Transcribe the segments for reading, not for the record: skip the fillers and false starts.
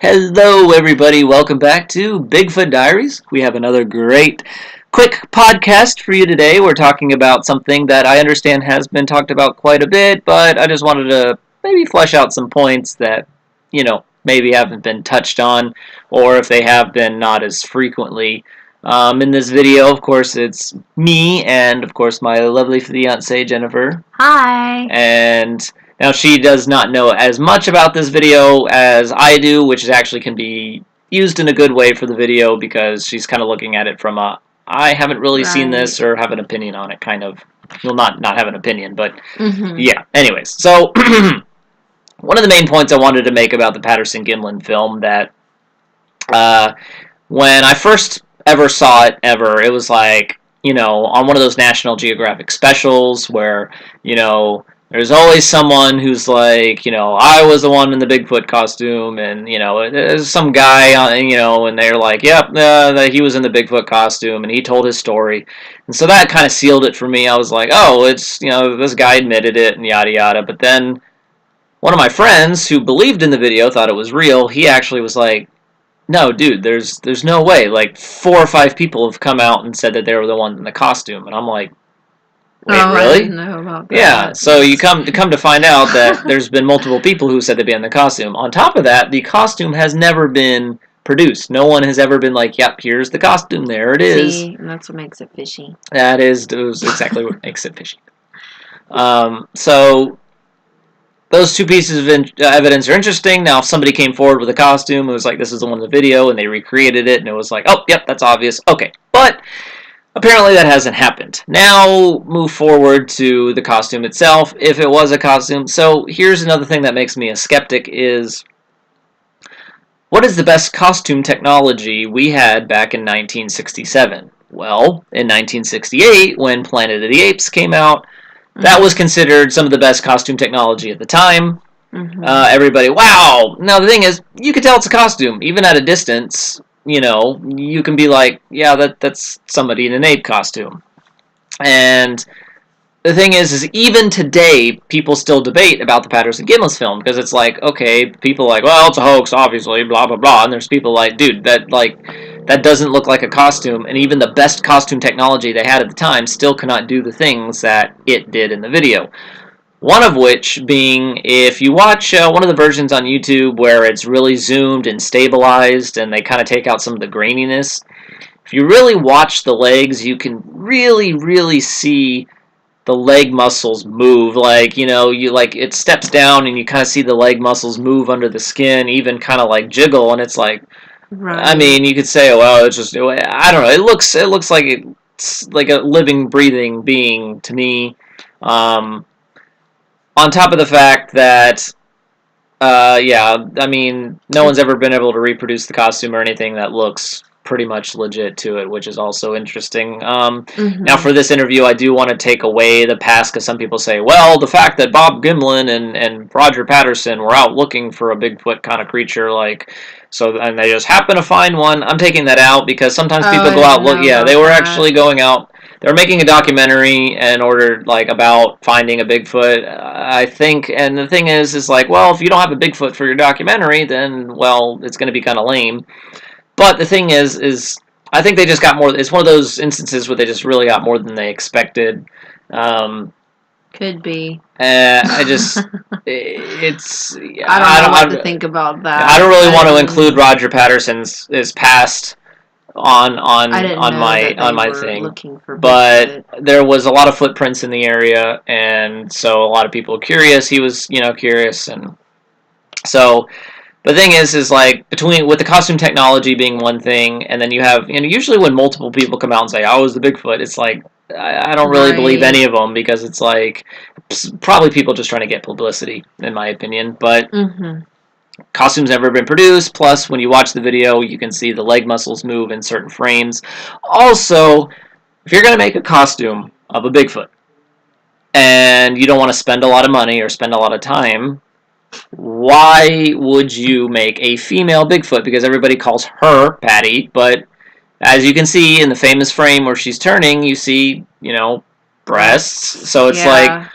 Hello, everybody. Welcome back to Bigfoot Diaries. We have another great, quick podcast for you today. We're talking about something that I understand has been talked about quite a bit, but I just wanted to maybe flesh out some points that, maybe haven't been touched on, or if they have been, not as frequently. In this video, of course, it's me and, of course, my lovely fiancée, Jennifer. Hi. And now, she does not know as much about this video as I do, which actually can be used in a good way for the video because she's kind of looking at it from I haven't really seen this or have an opinion on it, kind of. Well, not have an opinion, but yeah. Anyways, so one of the main points I wanted to make about the Patterson Gimlin film that when I first ever saw it, it was like, on one of those National Geographic specials where, there's always someone who's like, I was the one in the Bigfoot costume, and, there's some guy, and they're like, yep, he was in the Bigfoot costume, and he told his story. And so that kind of sealed it for me. I was like, oh, it's, this guy admitted it, and yada yada. But then one of my friends who believed in the video, thought it was real, he actually was like, no, dude, there's no way. Like, 4 or 5 people have come out and said that they were the ones in the costume. And I'm like, wait, really? I didn't know about that. Yeah, so you come to find out that there's been multiple people who said they'd be in the costume. On top of that, the costume has never been produced. No one has ever been like, yep, here's the costume, there it is. See, and that's what makes it fishy. That is exactly what makes it fishy. So those 2 pieces of evidence are interesting. Now, if somebody came forward with a costume, it was like, this is the one in the video, and they recreated it, and it was like, oh, yep, that's obvious. Okay, but apparently that hasn't happened. Now, move forward to the costume itself, if it was a costume. So here's another thing that makes me a skeptic is, what is the best costume technology we had back in 1967? Well, in 1968, when Planet of the Apes came out, that was considered some of the best costume technology at the time. Everybody, wow! Now, the thing is, you can tell it's a costume, even at a distance. You can be like, yeah, that's somebody in an ape costume. And the thing is even today, people still debate about the Patterson Gimlin film, because it's like, okay, people are like, well, it's a hoax, obviously, blah, blah, blah, and there's people like, dude, that doesn't look like a costume, and even the best costume technology they had at the time still cannot do the things that it did in the video. One of which being, if you watch one of the versions on YouTube where it's really zoomed and stabilized and they kind of take out some of the graininess, if you really watch the legs, you can really, really see the leg muscles move. Like, it steps down and you kind of see the leg muscles move under the skin, even kind of like jiggle, and it's like, right. I mean, you could say, oh, well, it's just, I don't know, it looks like it's like a living, breathing being to me. On top of the fact that, no one's ever been able to reproduce the costume or anything that looks pretty much legit to it, which is also interesting. Now, for this interview, I do want to take away the past, because some people say, well, the fact that Bob Gimlin and Roger Patterson were out looking for a Bigfoot kind of creature, and they just happen to find one. I'm taking that out, because sometimes people go out look. Yeah, they were actually going out. They were making a documentary about finding a Bigfoot, I think. And the thing is like, well, if you don't have a Bigfoot for your documentary, then, well, it's going to be kind of lame. But the thing is I think they just got more. It's one of those instances where they just really got more than they expected. Could be. I don't know what to think about that. I don't really want to include Roger Patterson's past on my thing, but there was a lot of footprints in the area, and so a lot of people were curious. He was curious, and so the thing is like, with the costume technology being one thing, and then you have, usually when multiple people come out and say, I was the Bigfoot, it's like, I don't really believe any of them, because it's like, probably people just trying to get publicity, in my opinion. But costume's never been produced, plus when you watch the video, you can see the leg muscles move in certain frames. Also, if you're going to make a costume of a Bigfoot, and you don't want to spend a lot of money or spend a lot of time, why would you make a female Bigfoot? Because everybody calls her Patty, but as you can see in the famous frame where she's turning, you see, breasts. So it's like,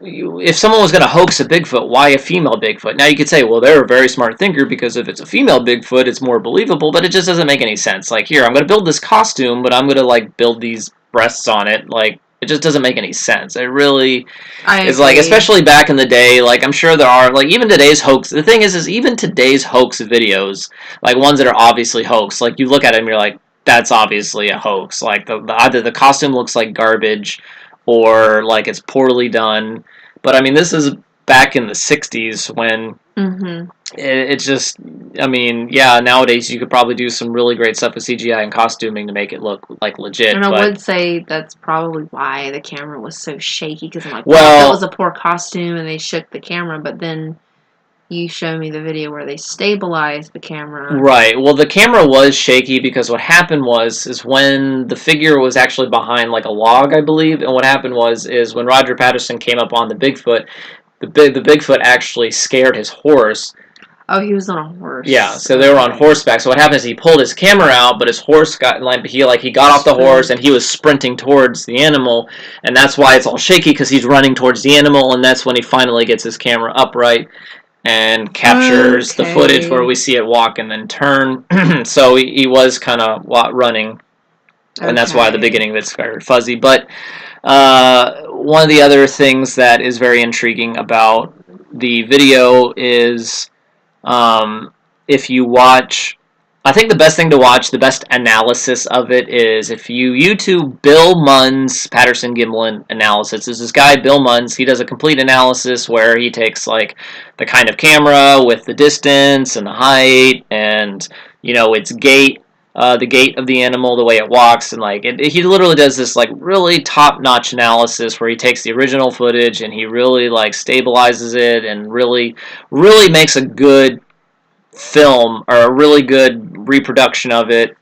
if someone was going to hoax a Bigfoot, why a female Bigfoot? Now you could say, well, they're a very smart thinker because if it's a female Bigfoot, it's more believable, but it just doesn't make any sense. Like, here, I'm going to build this costume, but I'm going to, like, build these breasts on it. Like, it just doesn't make any sense. It really is, like, especially back in the day, like, I'm sure there are, like, even today's hoax, the thing is even today's hoax videos, like, ones that are obviously hoax, like, you look at them, you're like, that's obviously a hoax. Like, either the costume looks like garbage, or, like, it's poorly done. But, I mean, this is back in the 60s when it's just, I mean, yeah, nowadays you could probably do some really great stuff with CGI and costuming to make it look, like, legit. And I would say that's probably why the camera was so shaky, because I'm like, well, that was a poor costume and they shook the camera, but then you show me the video where they stabilized the camera. Right. Well, the camera was shaky because what happened is when the figure was actually behind, like, a log, I believe, and what happened is when Roger Patterson came up on the Bigfoot, the Bigfoot actually scared his horse. Oh, he was on a horse. Yeah, so they were on horseback. So what happened is he pulled his camera out, but his horse got in line. But he got off the horse and he was sprinting towards the animal, and that's why it's all shaky, because he's running towards the animal, and that's when he finally gets his camera upright and captures the footage where we see it walk and then turn. So he was kind of running, and that's why the beginning of it's very fuzzy. But one of the other things that is very intriguing about the video is if you watch, I think the best thing to watch, the best analysis of it is if you YouTube Bill Munn's Patterson Gimlin analysis. There's this guy, Bill Munns, he does a complete analysis where he takes, like, the kind of camera with the distance and the height and, you know, its gait, the gait of the animal, the way it walks, and, like, he literally does this, like, really top-notch analysis where he takes the original footage and he really, like, stabilizes it and really makes a good film, or a really good reproduction of it.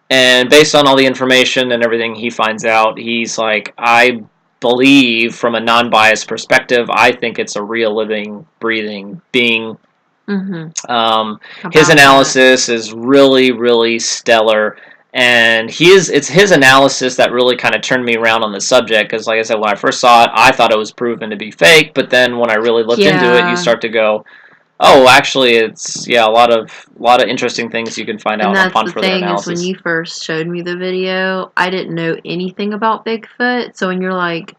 And based on all the information and everything he finds out, he's like, I believe, from a non-biased perspective, I think it's a real living, breathing being. His analysis is really, really stellar, and it's his analysis that really kind of turned me around on the subject, because, like I said, when I first saw it, I thought it was proven to be fake, but then when I really looked into it, you start to go, oh, actually, it's, a lot of interesting things you can find out upon further analysis. And that's the thing, is when you first showed me the video, I didn't know anything about Bigfoot, so when you're like,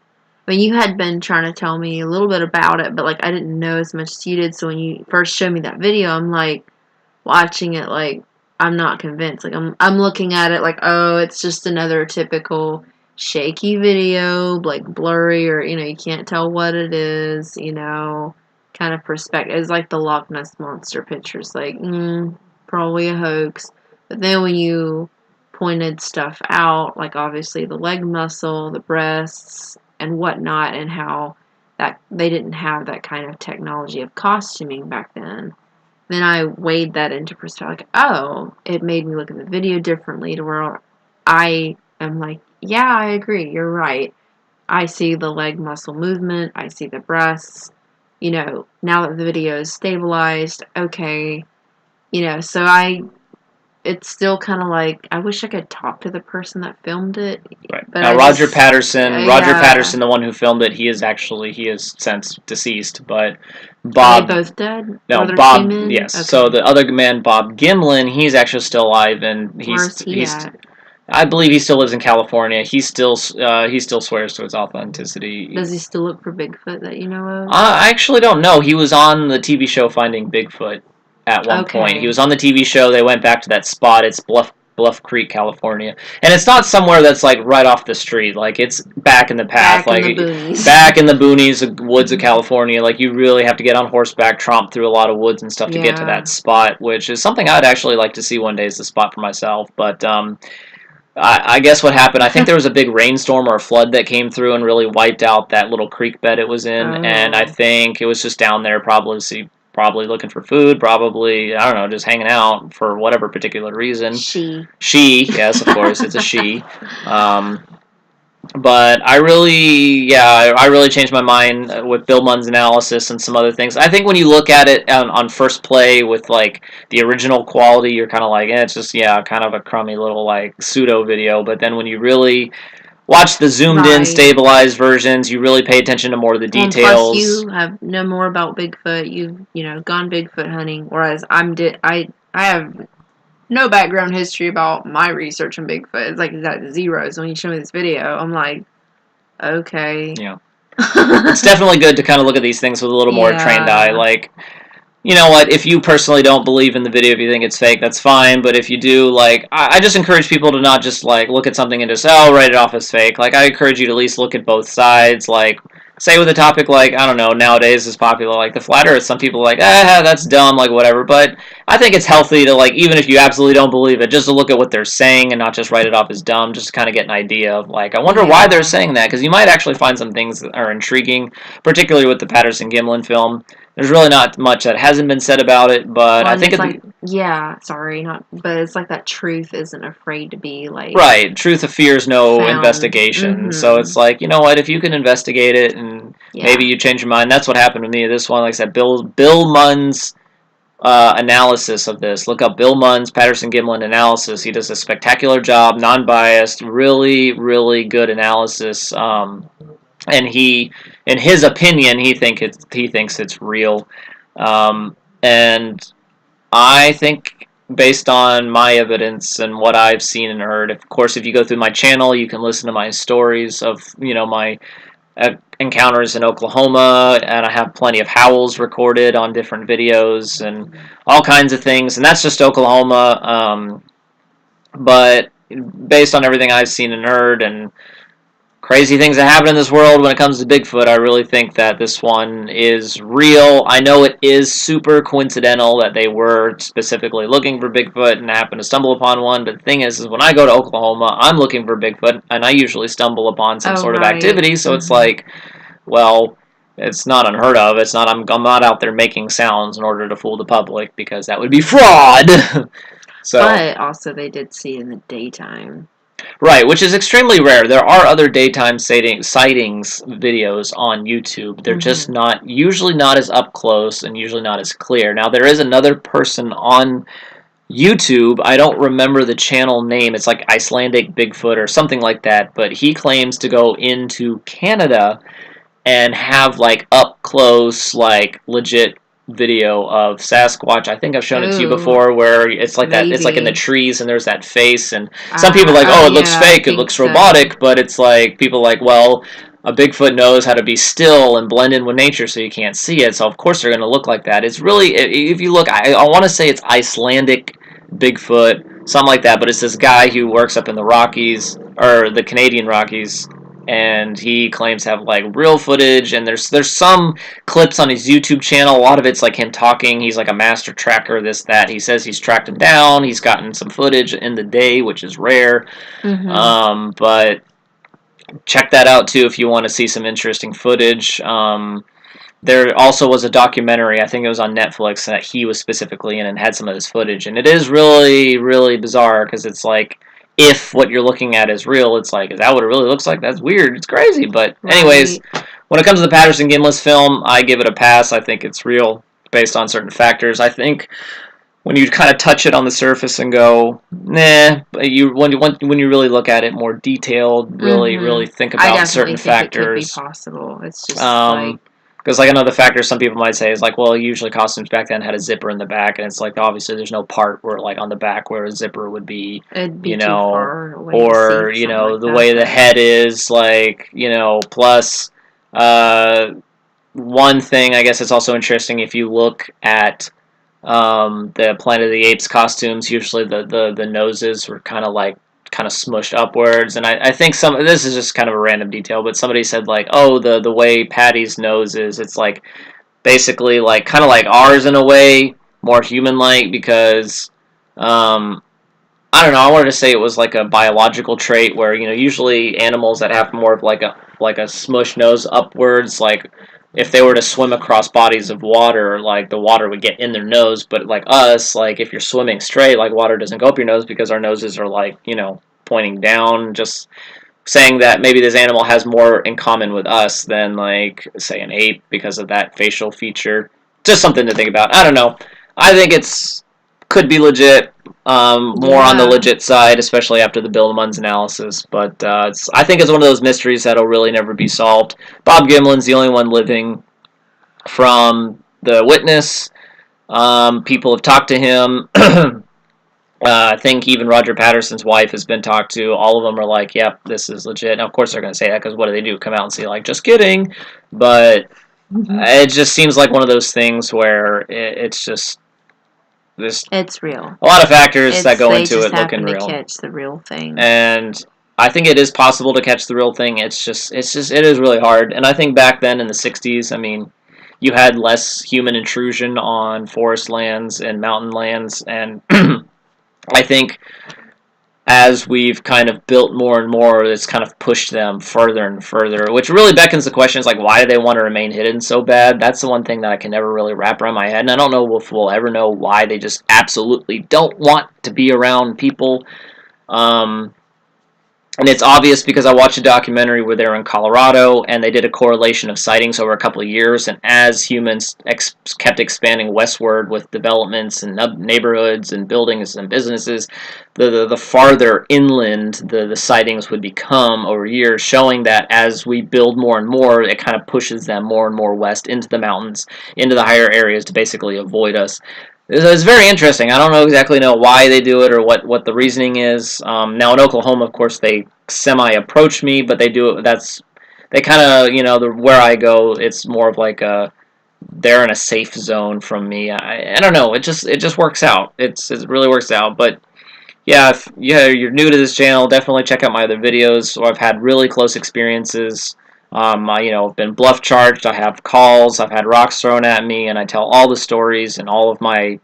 I mean, you had been trying to tell me a little bit about it, but, like, I didn't know as much as you did, so when you first showed me that video, I'm, like, watching it, like, I'm not convinced. Like, I'm looking at it like, oh, it's just another typical shaky video, like, blurry, or, you know, you can't tell what it is, you know, kind of perspective. It's like the Loch Ness Monster pictures, like, probably a hoax. But then when you pointed stuff out, like, obviously the leg muscle, the breasts, and whatnot, and how that they didn't have that kind of technology of costuming back then. Then I weighed that into perspective. Like, oh, it made me look at the video differently, to where I am like, yeah, I agree. You're right. I see the leg muscle movement. I see the breasts. You know, now that the video is stabilized, okay. You know, so it's still kind of like, I wish I could talk to the person that filmed it. Right. But now, Roger Patterson, the one who filmed it, he is since deceased, but Bob... Are they both dead? No, Bob, yes. Okay. So the other man, Bob Gimlin, he's actually still alive, and he's at? I believe he still lives in California. He still swears to its authenticity. Does he still look for Bigfoot that you know of? I actually don't know. He was on the TV show Finding Bigfoot at one point. He was on the TV show. They went back to that spot. It's Bluff Creek, California, and it's not somewhere that's, like, right off the street. Like, it's back in the path, back in the boonies, woods of California. Like, you really have to get on horseback, tromp through a lot of woods and stuff to get to that spot, which is something I'd actually like to see one day, as the spot for myself. But I guess what happened, I think there was a big rainstorm or a flood that came through and really wiped out that little creek bed it was in, and I think it was just down there probably looking for food, probably, I don't know, just hanging out for whatever particular reason. She, yes, of course, it's a she. But I really changed my mind with Bill Munn's analysis and some other things. I think when you look at it on first play with, like, the original quality, you're kind of like, it's just, kind of a crummy little, like, pseudo video. But then when you really watch the zoomed in, Right. stabilized versions. You really pay attention to more of the Well, and details. plus you have know more about Bigfoot. You've gone Bigfoot hunting, whereas I have no background history about my research on Bigfoot. It's like that zero. So when you show me this video, I'm like, okay. Yeah. It's definitely good to kind of look at these things with a little more trained eye. Like, you know what, if you personally don't believe in the video, if you think it's fake, that's fine. But if you do, like, I just encourage people to not just, like, look at something and just, write it off as fake. Like, I encourage you to at least look at both sides. Like, say with a topic like, I don't know, nowadays is popular, like the flat earth, some people are like, that's dumb, like, whatever. But I think it's healthy to, like, even if you absolutely don't believe it, just to look at what they're saying and not just write it off as dumb, just to kind of get an idea of, like, I wonder why they're saying that, because you might actually find some things that are intriguing, particularly with the Patterson Gimlin film. There's really not much that hasn't been said about it, but I think it's like, but it's like that truth isn't afraid to be like right. Truth fears no found. investigation. Mm-hmm. So it's like, you know what? If you can investigate it and maybe you change your mind, that's what happened to me. This one, like I said, Bill Munn's analysis of this. Look up Bill Munn's Patterson Gimlin analysis. He does a spectacular job, non-biased, really, really good analysis. And he, in his opinion, he thinks it's real, and I think based on my evidence and what I've seen and heard. Of course, if you go through my channel, you can listen to my stories of my encounters in Oklahoma, and I have plenty of howls recorded on different videos and all kinds of things. And that's just Oklahoma, but based on everything I've seen and heard and crazy things that happen in this world when it comes to Bigfoot, I really think that this one is real. I know it is super coincidental that they were specifically looking for Bigfoot and happened to stumble upon one, but the thing is when I go to Oklahoma, I'm looking for Bigfoot, and I usually stumble upon some sort of activity, so it's like, well, it's not unheard of. It's not. I'm not out there making sounds in order to fool the public, because that would be fraud. But also they did see it in the daytime. Right, which is extremely rare. There are other daytime sightings videos on YouTube. They're just usually not as up close and usually not as clear. Now, there is another person on YouTube. I don't remember the channel name. It's like Icelandic Bigfoot or something like that. But he claims to go into Canada and have, like, up close, like, legit video of Sasquatch. I think I've shown it to you before, where it's like that. It's like in the trees and there's that face, and some people are like, it looks fake, it looks robotic, but it's like people are like, well, a Bigfoot knows how to be still and blend in with nature, so you can't see it. So of course they're going to look like that. It's really, if you look, I want to say it's Icelandic Bigfoot, something like that, but it's this guy who works up in the Rockies, or the Canadian Rockies, and he claims to have, like, real footage, and there's some clips on his YouTube channel. A lot of it's like him talking. He's like a master tracker, this, that. He says he's tracked him down. He's gotten some footage in the day, which is rare. But check that out too if you want to see some interesting footage. There also was a documentary, I think it was on Netflix, that he was specifically in and had some of this footage, and it is really, really bizarre, because it's like, if what you're looking at is real, it's like, is that what it really looks like? That's weird. It's crazy. But anyways, when it comes to the Patterson Gimlin film, I give it a pass. I think it's real based on certain factors. I think when you kind of touch it on the surface and go, nah, when you really look at it more detailed, really think about certain factors. It could be possible. It's just because, like, another factor some people might say is, like, well, usually costumes back then had a zipper in the back, and it's like, obviously there's no part where, like, on the back where a zipper would be, too far away or, the way the head is, like, plus, one thing, I guess it's also interesting, if you look at, the Planet of the Apes costumes, usually the noses were kind of smushed upwards, and I think this is just kind of a random detail, but somebody said, like, oh, the way Patty's nose is, it's like basically like kind of like ours in a way, more human-like, because I don't know, I wanted to say it was like a biological trait where, usually animals that have more of like a smush nose upwards, like if they were to swim across bodies of water, like, the water would get in their nose, but, like, us, like, if you're swimming straight, like, water doesn't go up your nose because our noses are, like, pointing down, just saying that maybe this animal has more in common with us than, like, say, an ape because of that facial feature. Just something to think about. I don't know. I think it's could be legit. More on the Yeah. legit side, especially after the Bill Munns analysis. But I think it's one of those mysteries that'll really never be solved. Bob Gimlin's the only one living from the witness. People have talked to him. I think even Roger Patterson's wife has been talked to. All of them are like, yep, this is legit. Now, of course, they're going to say that because what do they do? Come out and say, like, just kidding. But it just seems like one of those things where it's just this. It's real. A lot of factors that go They into just it looking happen to real. catch the real thing. And I think it is possible to catch the real thing. It is really hard. And I think back then in the 60s, I mean, you had less human intrusion on forest lands and mountain lands, and I think as we've kind of built more and more, it's kind of pushed them further and further, which really beckons the questions like, why do they want to remain hidden so bad? That's the one thing that I can never really wrap around my head, and I don't know if we'll ever know why they just absolutely don't want to be around people. And it's obvious because I watched a documentary where they were in Colorado and they did a correlation of sightings over a couple of years. And as humans kept expanding westward with developments and neighborhoods and buildings and businesses, the farther inland the sightings would become over years, showing that as we build more and more, it kind of pushes them more and more west into the mountains, into the higher areas to basically avoid us. It's very interesting. I don't exactly know why they do it or what the reasoning is. Now in Oklahoma, of course, they semi-approach me, but they do it. They kind of, where I go, it's more of like they're in a safe zone from me. I don't know. It just works out. It really works out. But yeah, if you're new to this channel, definitely check out my other videos. So I've had really close experiences. I've been bluff charged. I have calls. I've had rocks thrown at me, and I tell all the stories in all of my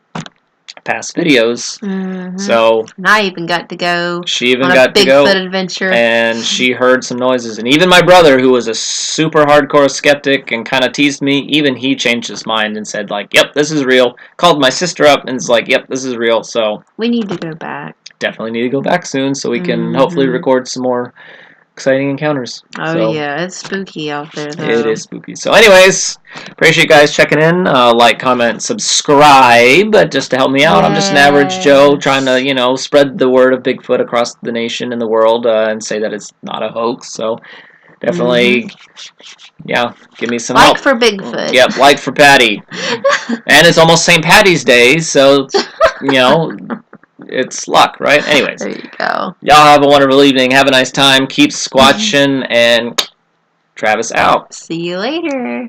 past videos. Mm-hmm. So and I even got to go. She even on got a to go. Bigfoot adventure, and she heard some noises. And even my brother, who was a super hardcore skeptic and kind of teased me, even he changed his mind and said, like, "Yep, this is real." Called my sister up and was like, "Yep, this is real." So we need to go back. Definitely need to go back soon so we can hopefully record some more exciting encounters. Oh, yeah, it's spooky out there, though. It is spooky. So anyways, appreciate you guys checking in. Like, comment, subscribe, just to help me out. I'm just an average Joe trying to, spread the word of Bigfoot across the nation and the world and say that it's not a hoax. So definitely, give me some help. Like for Bigfoot. Yep, like for Patty. And it's almost St. Patty's Day, so, it's luck, right? Anyways. There you go. Y'all have a wonderful evening. Have a nice time. Keep squatching, and Travis out. See you later.